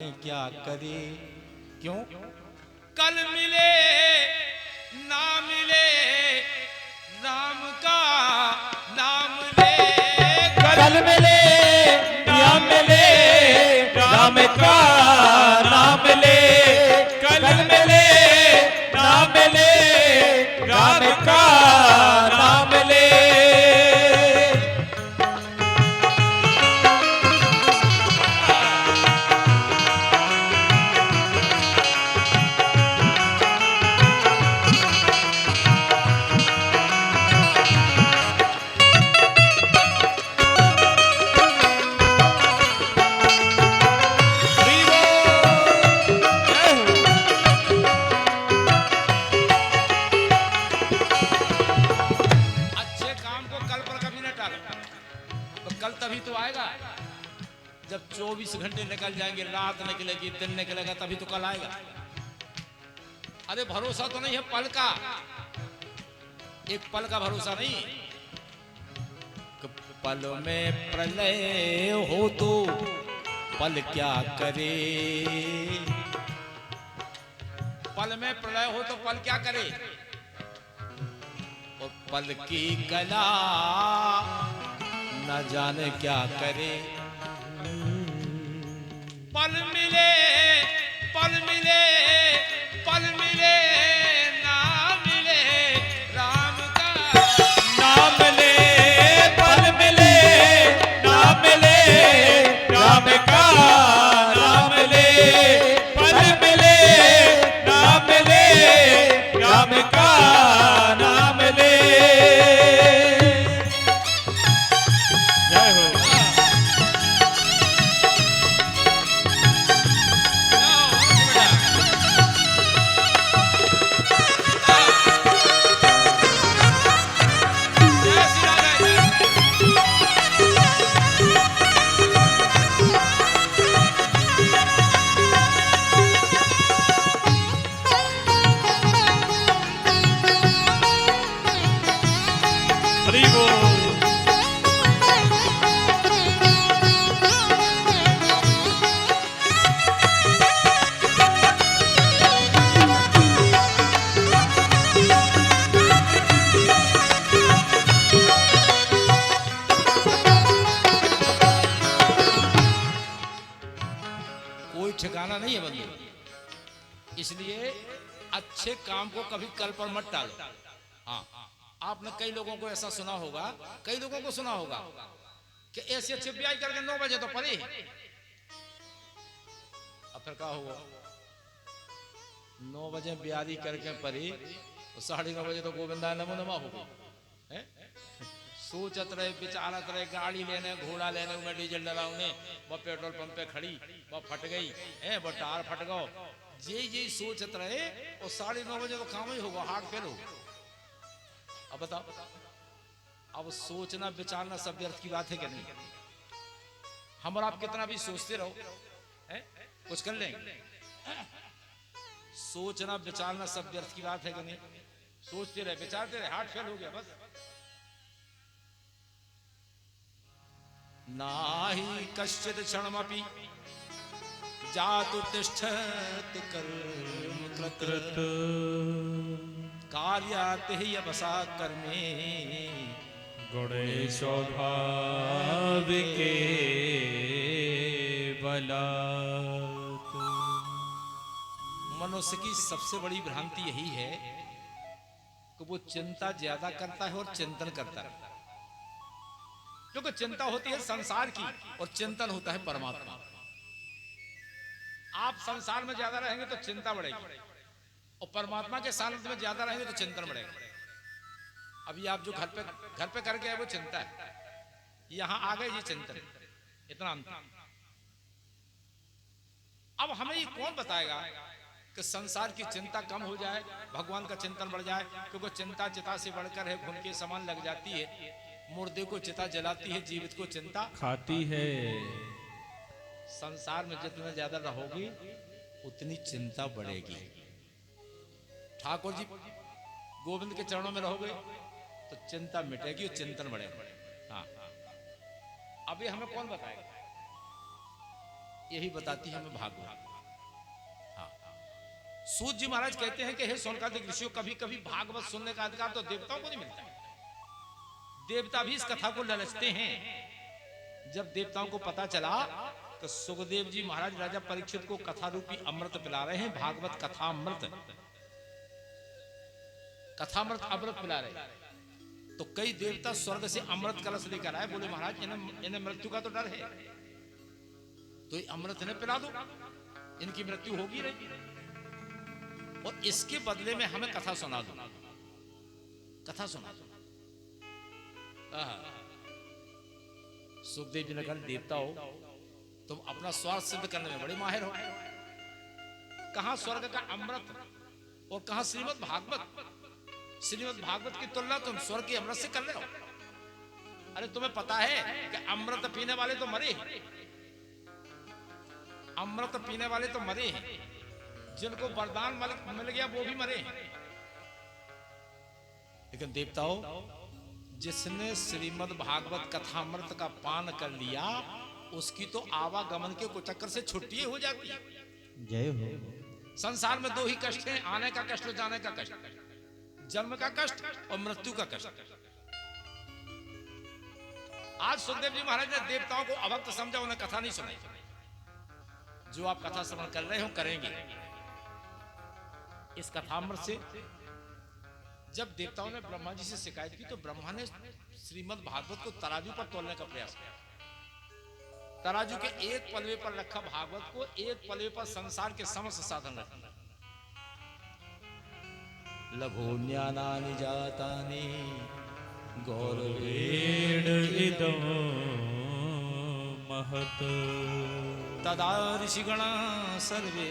क्या करे। क्यों? कल मिले ना मिले राम का नाम ले। कल मिले या मिले राम का नाम ले। कल मिले ना मिले राम का नाम ले। कल तभी तो आएगा जब 24 घंटे निकल जाएंगे, रात निकलेगी, दिन निकलेगा, तभी तो कल आएगा। अरे भरोसा तो नहीं है पल का, एक पल का भरोसा नहीं। पल में प्रलय हो तो पल क्या करे। पल में प्रलय हो तो पल क्या करे। और पल की कला न जाने क्या करे। पल मिले पल मिले पल मिले ना मिले राम का नाम ले। पल मिले ना मिले राम का नाम ले। पल मिले ना मिले राम का नाम ले। जय हो। कोई ठिकाना नहीं है बंधु, इसलिए अच्छे काम को कभी कल पर मत टालो। हाँ, आपने कई लोगों को ऐसा सुना होगा, कई लोगों को सुना होगा कि ऐसे अच्छे ब्याह करके 9 बजे तो पड़ी, अब फिर क्या होगा। 9 बजे ब्याह करके पड़ी तो 9:30 बजे तो गोविंदा नमो नमा होगा। सोचत रहे, विचारत रहे, गाड़ी लेने, घोड़ा लेने में डीजल डलाउने, वो पेट्रोल पंप पे खड़ी, वो फट गई है, वो टार फट गो, ये सोचत रहे और 9:30 बजे तो काम ही होगा, हार्ट फेल हो। अब बताओ, अब सोचना विचारना सब व्यर्थ की बात है क्या नहीं। हम और आप कितना भी सोचते रहो है? कुछ कर लेंगे। सोचना विचारना सब व्यर्थ की बात है कि नहीं। सोचते रहे, विचारते रहे, हार्ट फेल हो गया बस। नाहि कश्चित् क्षणमपि जातु तिष्ठति कर्म कृत कार्यात् हि यवसा कर्मे गुणे स्वाभाविके बलात्। मनुष्य की सबसे बड़ी भ्रांति यही है कि वो चिंता ज्यादा करता है और चिंतन करता है। क्योंकि चिंता होती है संसार की और चिंतन होता है परमात्मा। आप संसार में ज्यादा रहेंगे तो चिंता बढ़ेगी और परमात्मा के सानिध्य में ज्यादा रहेंगे तो चिंतन बढ़ेगा। अभी आप जो घर पे करके आए वो चिंता है, यहां आ गए ये चिंतन, इतना अंतर। अब हमें ये कौन बताएगा कि संसार की चिंता कम हो जाए, भगवान का चिंतन बढ़ जाए। क्योंकि चिंता चिता से बढ़कर है, घुन के समान लग जाती है, मुर्दे को चिता जलाती है, जीवित को चिंता खाती है। संसार में जितना ज्यादा रहोगी उतनी चिंता बढ़ेगी। ठाकुर जी गोविंद के चरणों में रहोगे तो चिंता मिटेगी और चिंतन बढ़ेगा। हाँ, अभी हमें कौन बताएगा। यही बताती है हमें भागवत। हाँ, सूत जी महाराज कहते हैं कि हे सोनकादिक ऋषियों, कभी कभी भागवत सुनने का अधिकार तो देवताओं को नहीं मिलता है। देवता भी इस कथा को ललचते हैं। जब देवताओं को पता चला तो सुखदेव जी महाराज राजा परीक्षित को कथा रूपी अमृत पिला रहे हैं, भागवत कथा अमृत, कथामृत अमृत पिला रहे हैं। तो कई देवता स्वर्ग से अमृत कलश लेकर आए, बोले महाराज इन्हें मृत्यु का तो डर है, तो ये अमृत इन्हें पिला दो, इनकी मृत्यु होगी नहीं, और इसके बदले में हमें कथा सुना दो, कथा सुना दो। सुखदेव जी ने कहा देवता हो तुम अपना स्वार्थ सिद्ध करने में बड़े माहिर हो, कहां स्वर्ग का अमृत और कहां श्रीमद् भागवत। श्रीमद् भागवत की तुलना तुम स्वर्ग के अमृत से कर रहे हो। अरे तुम्हें पता है कि अमृत पीने वाले तो मरे हैं, अमृत पीने वाले तो मरे हैं, जिनको वरदान मिल गया वो भी मरे हैं। लेकिन देवताओं, जिसने श्रीमद् भागवत कथामृत का पान कर लिया उसकी तो आवागमन के कुचक्कर से छुट्टी हो जाती है। जय हो। संसार में दो ही कष्ट हैं, आने का कष्ट और जाने का कष्ट, जन्म का कष्ट और मृत्यु का कष्ट। आज सुखदेव जी महाराज ने देवताओं को अभक्त समझा, उन्हें कथा नहीं सुनाई। जो आप कथा श्रवण कर रहे हो करेंगे, इस कथामृत से जब देवताओं ने ब्रह्मा जी से शिकायत की तो ब्रह्मा ने श्रीमद् भागवत को तराजू पर तोलने का प्रयास किया। तराजू के एक पलवे पर रखा भागवत को, एक पलवे पर संसार के समस्त साधन रखा। लघुन्यानानि जातानि गौरवेण इदं महत् तदा ऋषिगणा सर्वे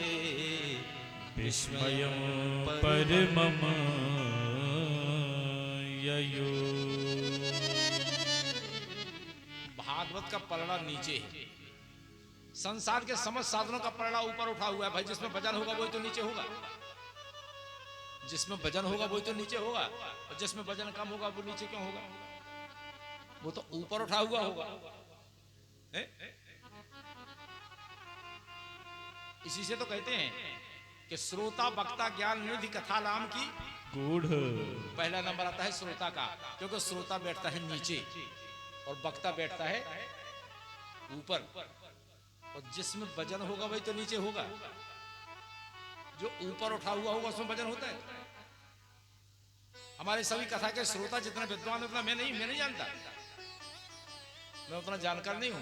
विस्मयं परमम् ययो। भागवत का पलड़ा नीचे है, संसार के समस्त साधनों का पलड़ा ऊपर उठा हुआ है। भाई जिसमें भजन होगा वही तो नीचे होगा, जिसमें भजन होगा वही तो नीचे होगा, और जिसमें भजन कम होगा वो नीचे क्यों होगा, वो तो ऊपर उठा हुआ होगा। इसी से तो कहते हैं कि श्रोता वक्ता ज्ञान निधि कथा नाम की गूढ़। पहला नंबर आता है श्रोता का, क्योंकि श्रोता बैठता है नीचे और वक्ता बैठता है ऊपर, और जिसमें भजन होगा वही तो नीचे होगा। जो ऊपर उठा हुआ होगा उसमें भजन होता है। हमारे सभी कथा के श्रोता जितना विद्वान उतना मैं नहीं जानता, मैं उतना जानकार नहीं हूं।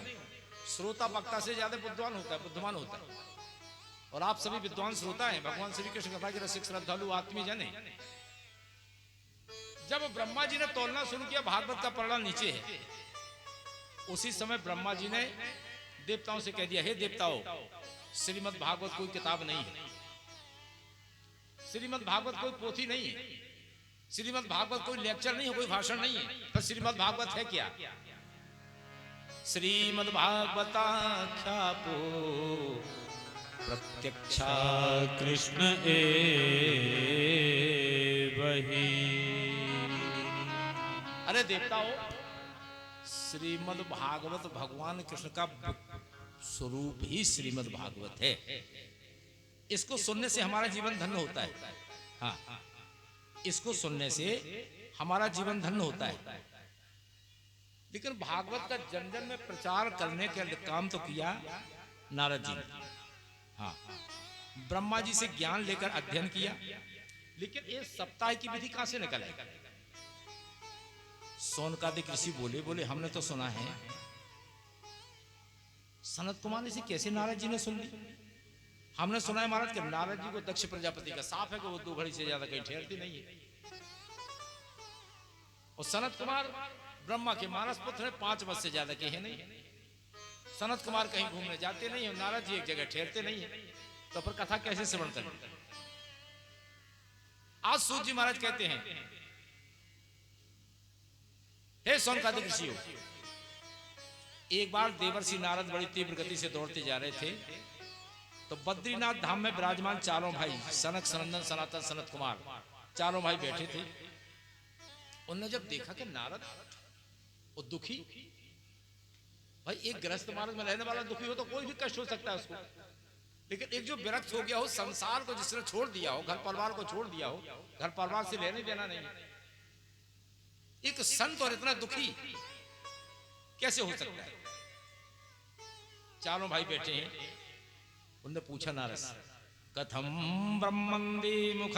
श्रोता वक्ता से ज्यादा विद्वान होता है, बुद्धिमान होता है, और आप सभी विद्वान श्रोता हैं। भगवान श्री कृष्ण कथा के रसिक श्रद्धालु आत्मीय जन हैं। जब ब्रह्मा जी ने तोलना शुरू किया भागवत का पलड़ा नीचे है, उसी समय ब्रह्मा जी ने देवताओं से कह दिया, हे देवताओं, श्रीमद् भागवत कोई किताब नहीं है, श्रीमद् भागवत कोई पोथी नहीं है, श्रीमद् भागवत कोई लेक्चर नहीं है, कोई भाषण नहीं है, तो श्रीमद् भागवत है क्या? श्रीमद् भागवताख्यापो प्रत्यक्षा कृष्ण वही। अरे देवताओं, श्रीमद् भागवत भगवान कृष्ण का स्वरूप ही श्रीमद् भागवत है। इसको सुनने से हमारा जीवन धन्य होता है। हाँ, इसको सुनने से हमारा जीवन धन्य होता है। लेकिन भागवत का जन जन में प्रचार करने के काम तो किया नारद जी ने। हाँ, ब्रह्मा जी से ज्ञान लेकर अध्ययन किया, लेकिन ये सप्ताह की विधि कहां से निकल आई? सोनकादिक ऋषि बोले हमने तो सुना है, सनत कुमार ने इसे कैसे नारद जी ने सुन ली? हमने सुना है महाराज कि नारद जी को दक्ष प्रजापति का साफ है कि वो 2 घड़ी से ज्यादा कहीं ठहरती नहीं है, और सनत कुमार ब्रह्मा के मानस पुत्र है, 5 वर्ष से ज्यादा के है नहीं। सनत कुमार कहीं घूमने जाते नहीं और नारद जी एक जगह ठहरते नहीं है, तो फिर कथा कैसे श्रवण करें? आज सूत जी महाराज कहते हैं, हे सोनकादिक ऋषियों, एक बार देवर्षि नारद बड़ी तीव्र गति से दौड़ते जा रहे थे, तो बद्रीनाथ धाम में विराजमान चारों भाई सनक, सनंदन, सनातन, सनत कुमार चारों भाई बैठे थे। उन्होंने जब देखा कि नारद वो दुखी, भाई एक गृहस्थ मार्ग में रहने वाला दुखी हो तो कोई भी कष्ट हो सकता है उसको, लेकिन एक जो विरक्त हो गया हो, संसार को जिसने छोड़ दिया हो, घर परिवार को छोड़ दिया हो, घर परिवार से लेने देना नहीं, एक संत और इतना दुखी कैसे हो सकता है? चारों भाई बैठे हैं, उनने पूछा नारद से, कथम ब्रह्मंदे मुख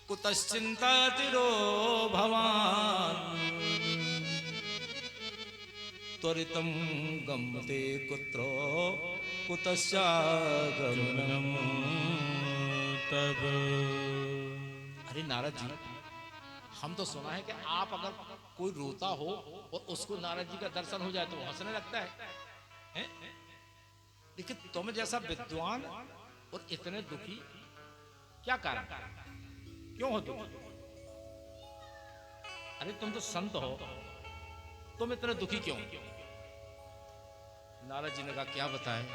कुतश्चिंतातिरो भवान त्वरितम गमते कुत्रो कुतश्चागमनम तब। अरे नारद जी, हम तो सुना है कि आप अगर कोई रोता हो और उसको नारद जी का दर्शन हो जाए तो वो हंसने लगता है, हैं? लेकिन तुम जैसा विद्वान और इतने दुखी, क्या कारण, क्यों हो दुखी? अरे तुम तो संत हो, तुम इतने दुखी क्यों? नारद जी ने कहा क्या बताएं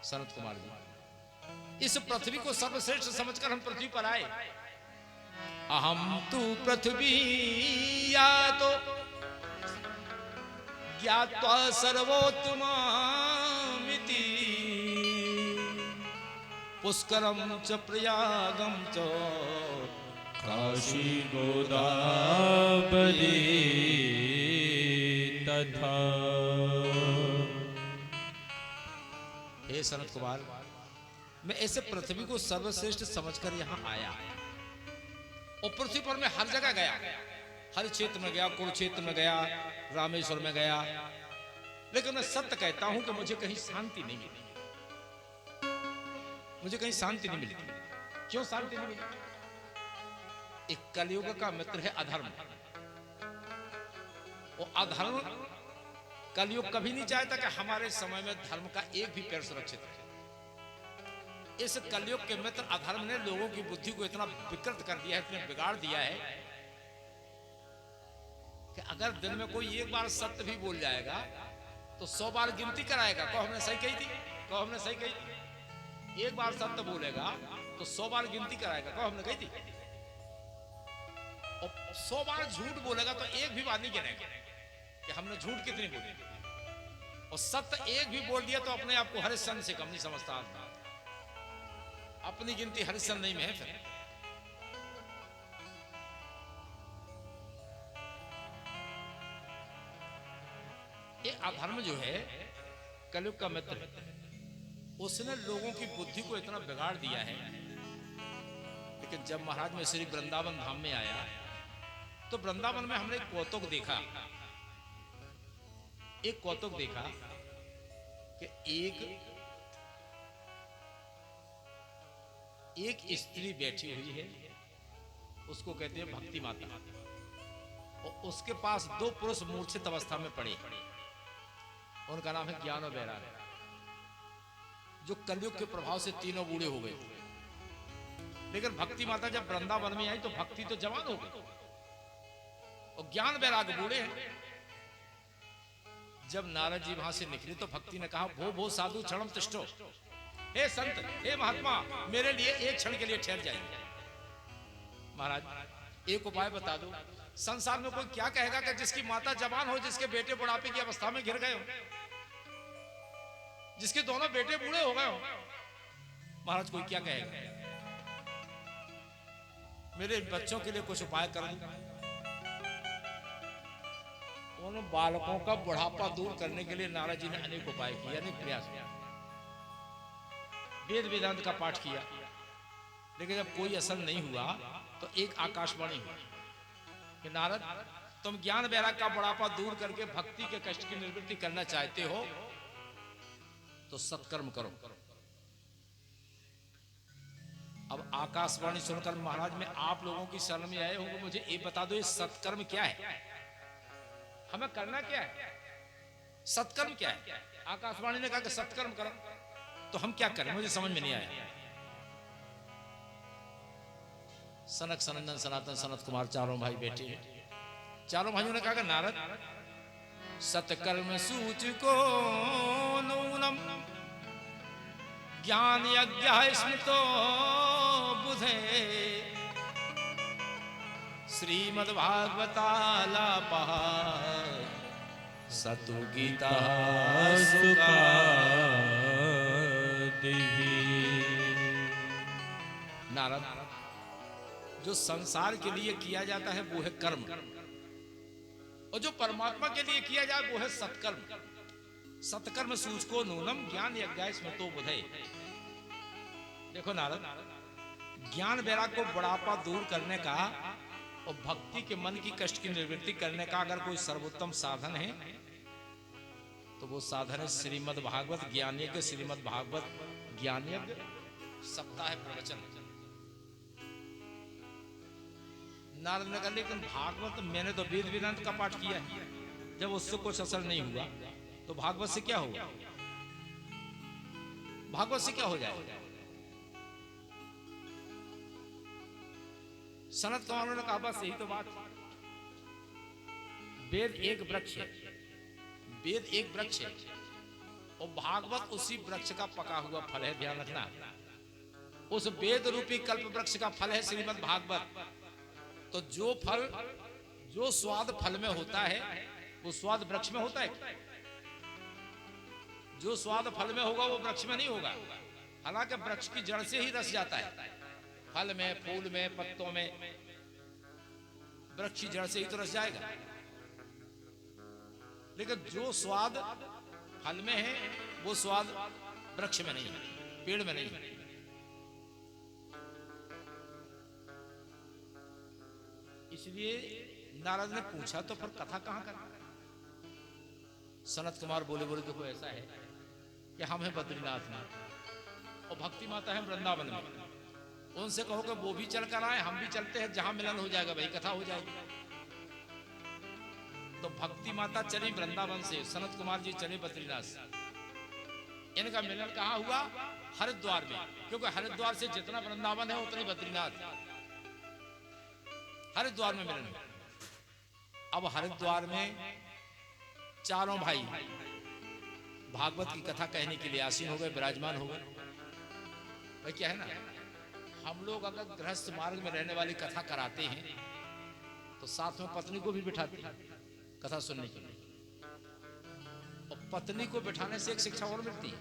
सनत कुमार जी, इस पृथ्वी को सर्वश्रेष्ठ समझकर हम पृथ्वी पर आए। अहम तु पृथ्वी या तो ज्ञात्वा सर्वोत्तमामिति पुष्करम च प्रयागम च काशी गोदावरी तथा। हे सनत कुमार, मैं ऐसे पृथ्वी को सर्वश्रेष्ठ समझकर यहाँ आया और पृथ्वी पर मैं हर जगह गया, हर क्षेत्र में गया, कुरुक्षेत्र में गया, रामेश्वर में गया, लेकिन मैं सत्य कहता हूं कि मुझे कहीं शांति नहीं मिली, मुझे कहीं शांति नहीं मिली। क्यों शांति नहीं मिली? एक कलयुग का मित्र है अधर्म, और अधर्म कलयुग कभी नहीं चाहता कि हमारे समय में धर्म का एक भी पैर सुरक्षित रहे। इस कलयुग के मित्र अधर्म ने लोगों की बुद्धि को इतना विकृत कर दिया है, इतना बिगाड़ दिया है कि अगर दिन में कोई एक बार सत्य भी बोल जाएगा तो 100 बार गिनती कराएगा, कहो हमने सही कही थी, कहो हमने सही कही थी। एक बार सत्य बोलेगा तो 100 बार गिनती कराएगा, कहो हमने कही थी। और 100 बार झूठ बोलेगा तो एक भी बार नहीं गिनेगा कि हमने झूठ कितनी बोली, और सत्य एक भी बोल दिया तो अपने आप को हरिश्चंद्र से कम नहीं समझता आदमी, अपनी गिनती हरिश्चंद्र नहीं में है। फिर ये अधर्म जो है कलयुग का मित्र, उसने लोगों की बुद्धि को इतना बिगाड़ दिया है। लेकिन जब महाराज में श्री वृंदावन धाम में आया तो वृंदावन में हमने एक कौतुक देखा, एक कौतुक देखा कि एक स्त्री बैठी हुई है, उसको कहते हैं भक्ति माता, और उसके पास 2 पुरुष मूर्छित अवस्था में पड़े, उनका नाम है ज्ञान और वैराग, जो कलयुग के प्रभाव से तीनों बूढ़े हो गए। लेकिन भक्ति माता जब वृंदावन में आई तो भक्ति तो जवान हो गई और ज्ञान वैराग बूढ़े हैं। जब नारद जी वहां से निकले तो भक्ति ने कहा, भो भो साधु क्षणम तिष्ठो, हे संत, हे महात्मा, मेरे लिए एक क्षण के लिए ठहर जाइए। महाराज एक उपाय बता दो, संसार में कोई क्या कहेगा कि जिसकी माता जवान हो, जिसके बेटे बुढ़ापे की अवस्था में गिर गए हो, जिसके दोनों बेटे बूढ़े हो गए हो, महाराज कोई क्या कहेगा? मेरे बच्चों के लिए कुछ उपाय कर दो। उन बालकों का बुढ़ापा दूर करने के लिए नारद जी ने अनेक उपाय किए, अनेक प्रयास किया, वेद वेदांत का पाठ किया, लेकिन जब कोई असर नहीं हुआ तो एक आकाशवाणी हुई कि नारद, तुम ज्ञान वैराग का बुढ़ापा दूर करके भक्ति के कष्ट की निवृत्ति करना चाहते हो तो सत्कर्म करो। अब आकाशवाणी सुनकर महाराज में आप लोगों की शरण में आए होंगे, मुझे ये बता दो, ये सत्कर्म क्या है, हमें करना क्या है, सत्कर्म क्या है? आकाशवाणी ने कहा कि सत्कर्म करो, तो हम क्या करें? मुझे समझ में नहीं आया। सनक सनंदन सनातन सनत कुमार चारों भाई बैठे हैं, चारों भाइयों ने कहा कि नारद, सत्कर्म सूच को नूनम ज्ञान यज्ञ स्मृतो बुधे श्रीमद्भागवतालापः सतु गीता नारद, जो संसार के लिए किया जाता है वो है कर्म, और जो परमात्मा के लिए किया जाए वो है सत्कर्म। सत्कर्म सूचको नूनम ज्ञान यज्ञ स्मृतो बुधे। देखो नारद, ज्ञान वैराग्य को बुढ़ापा दूर करने का और भक्ति के मन की कष्ट की निवृत्ति करने का अगर कोई सर्वोत्तम साधन है तो वो साधन है श्रीमद् भागवत ज्ञान यज्ञ। श्रीमद् भागवत ज्ञान यज्ञ सप्ताह प्रवचन। नारद ने कहा लेकिन भागवत मैंने तो वेद वेदांत का पाठ किया है, जब उससे कुछ असर नहीं हुआ तो भागवत से क्या होगा? भागवत से क्या हो जाएगा? सनत कुमार ने कहा बस यही तो बात। वेद एक वृक्ष है, वेद एक वृक्ष है और भागवत उसी वृक्ष का पका हुआ फल है। ध्यान रखना, उस वेद रूपी कल्प वृक्ष का फल है श्रीमद् भागवत। तो जो फल, जो स्वाद फल में होता है वो स्वाद वृक्ष में होता है? जो स्वाद फल में होगा वो वृक्ष में नहीं होगा। हालांकि वृक्ष की जड़ से ही रस जाता है, फल में, फूल में, पत्तों में, वृक्ष की जड़ से ही तो रस जाएगा। लेकिन जो स्वाद फल में है वो स्वाद वृक्ष में नहीं है, पेड़ में नहीं है। इसलिए नारद ने पूछा तो फिर कथा कहां कर? सनत कुमार बोले देखो ऐसा है कि हम हैं बद्रीनाथ में और भक्ति माता है वृंदावन में। उनसे कहो कि वो भी चल कर आए, हम भी चलते हैं, जहां मिलन हो जाएगा वही कथा हो जाएगी। तो भक्ति माता चली वृंदावन से, सनत कुमार जी चले बद्रीनाथ से। इनका मिलन कहाँ हुआ? हरिद्वार में, क्योंकि हरिद्वार से जितना वृंदावन है उतने बद्रीनाथ। हरिद्वार में मिलन हुआ। अब हरिद्वार में चारों भाई भागवत की कथा कहने के लिए आसीन हो गए, विराजमान हो गए। भाई क्या है ना, हम लोग अगर गृहस्थ मार्ग में रहने वाली कथा कराते हैं तो साथ में पत्नी को भी बिठाते हैं कथा सुनने के लिए। और पत्नी को बिठाने से एक शिक्षा और मिलती है,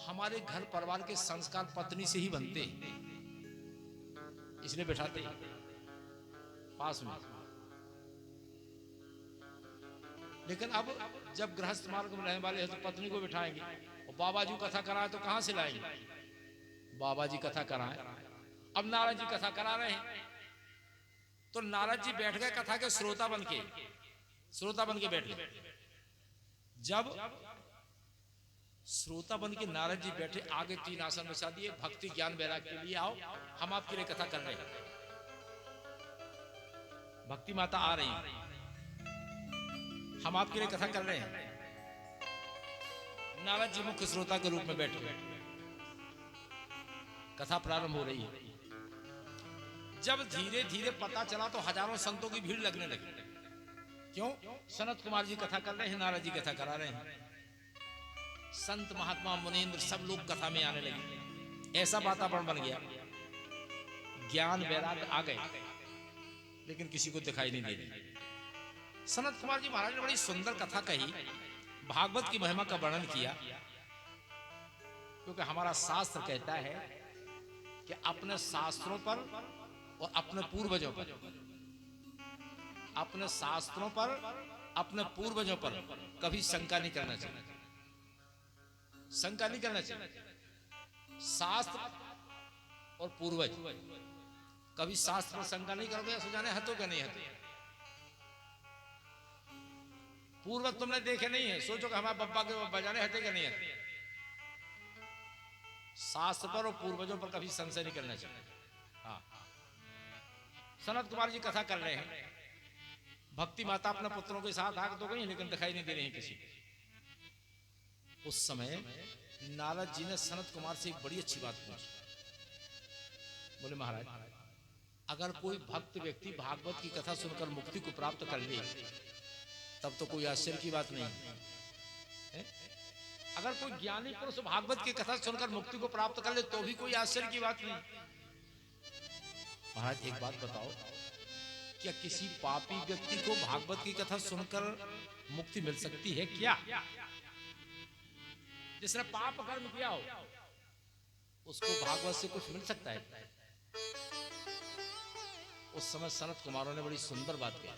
हमारे घर परिवार के संस्कार पत्नी से ही बनते हैं, इसलिए बिठाते हैं पास में। लेकिन अब जब गृहस्थ मार्ग में रहने वाले हैं तो पत्नी को बिठाएंगे, और बाबा जी कथा कराए तो कहां से लाएंगे? बाबा जी कथा कराएं। अब नारद जी कथा करा रहे हैं तो नारद जी बैठ गए कथा के श्रोता बन के, बैठ गए। जब श्रोता बन के नारद जी बैठे, आगे 3 आसन बिछा दिए, भक्ति ज्ञान वैराग्य के लिए आओ, हम आपके लिए कथा कर रहे हैं। भक्ति माता आ रही हैं, हम आपके लिए कथा कर रहे हैं। नारद जी मुख्य श्रोता के रूप में बैठे, कथा प्रारंभ हो रही है। जब धीरे धीरे पता चला तो हजारों संतों की भीड़ लगने लगी। क्यों? सनत कुमार जी कथा कर रहे हैं, नारद जी कथा करा रहे हैं। संत महात्मा मुनीन्द्र सब लोग कथा में आने लगे। ऐसा वातावरण बन गया, ज्ञान वैराग्य आ गए, लेकिन किसी को दिखाई नहीं दे रही। सनत कुमार जी महाराज ने बड़ी सुंदर कथा कही, भागवत की महिमा का वर्णन किया। क्योंकि हमारा शास्त्र कहता है कि अपने शास्त्रों पर और अपने पूर्वजों पर, अपने शास्त्रों पर, अपने पूर्वजों पर कभी शंका नहीं करना चाहिए। शंका नहीं करना चाहिए। शास्त्र और पूर्वज, कभी शास्त्र पर शंका नहीं करोगे, सुजाने हतो क्या नहीं हतो। पूर्वज तुमने देखे नहीं है, सोचो कि हमारे बब्बा के बजाने हटे क्या नहीं हते। शास्त्र पर और पूर्वजों पर कभी संशय नहीं करना चाहिए। हाँ, सनत कुमार जी कथा कर रहे हैं, भक्ति माता अपने पुत्रों के साथ आग तो गई, लेकिन दिखाई नहीं दे रही किसी। उस समय नारद जी ने सनत कुमार से एक बड़ी अच्छी बात पूछी। बोले महाराज, अगर कोई भक्त व्यक्ति भागवत की कथा सुनकर मुक्ति को प्राप्त कर ले तब तो कोई आश्चर्य की बात नहीं है। अगर कोई ज्ञानी पुरुष भागवत की कथा सुनकर मुक्ति को प्राप्त कर ले तो भी कोई आश्चर्य की बात नहीं। महाराज एक बात बताओ, क्या किसी पापी व्यक्ति को भागवत की कथा सुनकर मुक्ति मिल सकती है क्या? जिसने पाप कर्म किया हो उसको भागवत से कुछ मिल सकता है? उस समय सनत कुमारों ने बड़ी सुंदर बात कही,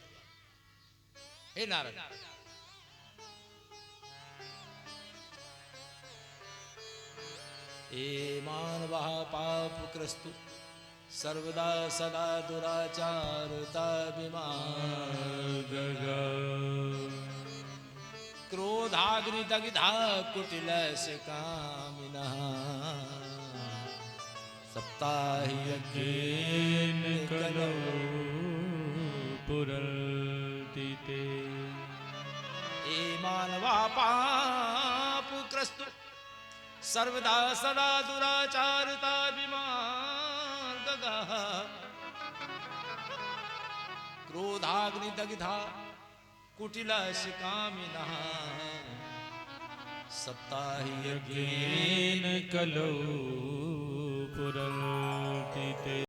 हे नारद, ए मानवः पापकृस्तु सर्वदा सदा दुराचारता विमार्गगा क्रोधाग्निदग्धा कुटिलस्य कामिनः सप्ताहयज्ञेन कलो पुरर्तिते। ए मानवा पापकृस्तु सर्वदा सदा दुराचारता विमार्गगः क्रोधाग्निदग्धा कुटिलस्य कामिनः सप्ताहयज्ञेन येन कलो पुरर्तिते।